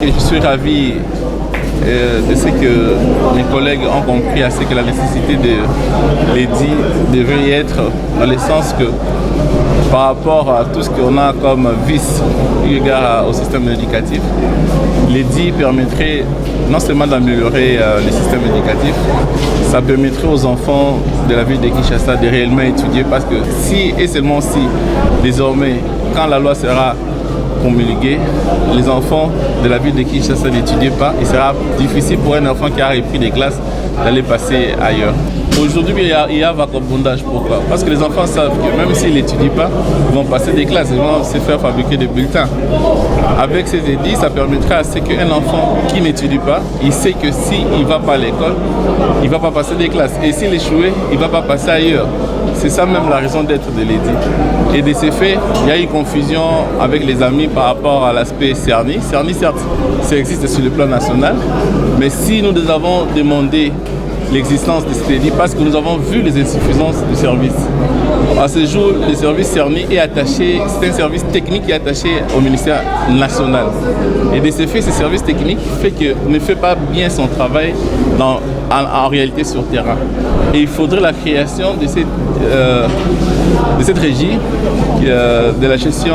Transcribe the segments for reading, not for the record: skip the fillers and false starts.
Je suis ravi de ce que mes collègues ont compris à ce que la nécessité de l'EDI devrait être dans le sens que par rapport à tout ce qu'on a comme vice eu égard au système éducatif, l'EDI permettrait non seulement d'améliorer le système éducatif, ça permettrait aux enfants de la ville de Kinshasa de réellement étudier parce que si et seulement si désormais quand la loi sera promulguée, les enfants de la ville de Kinshasa n'étudient pas, il sera difficile pour un enfant qui a repris des classes d'aller passer ailleurs. Aujourd'hui, il y a vagabondage. Pourquoi? Parce que les enfants savent que même s'ils n'étudient pas, ils vont passer des classes, ils vont se faire fabriquer des bulletins. Avec ces édits, ça permettra à ce qu'un enfant qui n'étudie pas, il sait que s'il ne va pas à l'école, il ne va pas passer des classes. Et s'il échoue, il ne va pas passer ailleurs. C'est ça même la raison d'être de l'EDI. Et de ces faits, il y a eu confusion avec les amis par rapport à l'aspect CERNI. CERNI, certes, ça existe sur le plan national, mais si nous avons demandé l'existence de cet édit parce que nous avons vu les insuffisances du service. À ce jour, le service CERNI est attaché, c'est un service technique qui est attaché au ministère national. Et de ce fait, ce service technique ne fait pas bien son travail en réalité sur terrain. Et il faudrait la création de cette régie de la gestion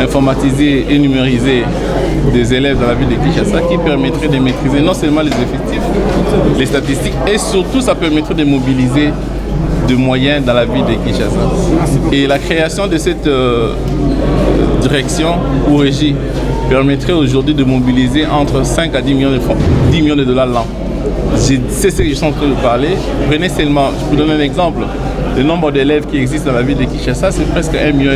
informatisée et numérisée des élèves dans la ville de Kinshasa qui permettrait de maîtriser non seulement les effectifs, les statistiques et surtout ça permettrait de mobiliser de moyens dans la ville de Kinshasa. Et la création de cette direction ou régie permettrait aujourd'hui de mobiliser entre 5 à 10 millions de dollars l'an. C'est ce que je suis en train de parler. Prenez seulement, je vous donne un exemple. Le nombre d'élèves qui existent dans la ville de Kinshasa, c'est presque 1,5 million.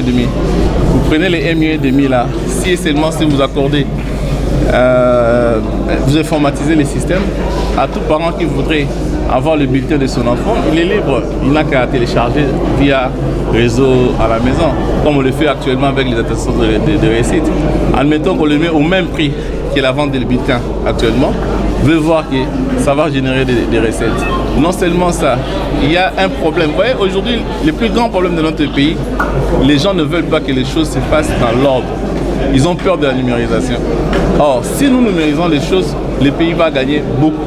Vous prenez les 1,5 million là, si et seulement si vous accordez, vous informatisez les systèmes, à tout parent qui voudrait avoir le bulletin de son enfant, il est libre. Il n'a qu'à télécharger via réseau à la maison, comme on le fait actuellement avec les attestations de réussite. Admettons qu'on le met au même prix que la vente des bulletins actuellement, veut voir que ça va générer des recettes. Non seulement ça, il y a un problème. Vous voyez, aujourd'hui, le plus grand problème de notre pays, les gens ne veulent pas que les choses se fassent dans l'ordre. Ils ont peur de la numérisation. Or, si nous numérisons les choses, le pays va gagner beaucoup.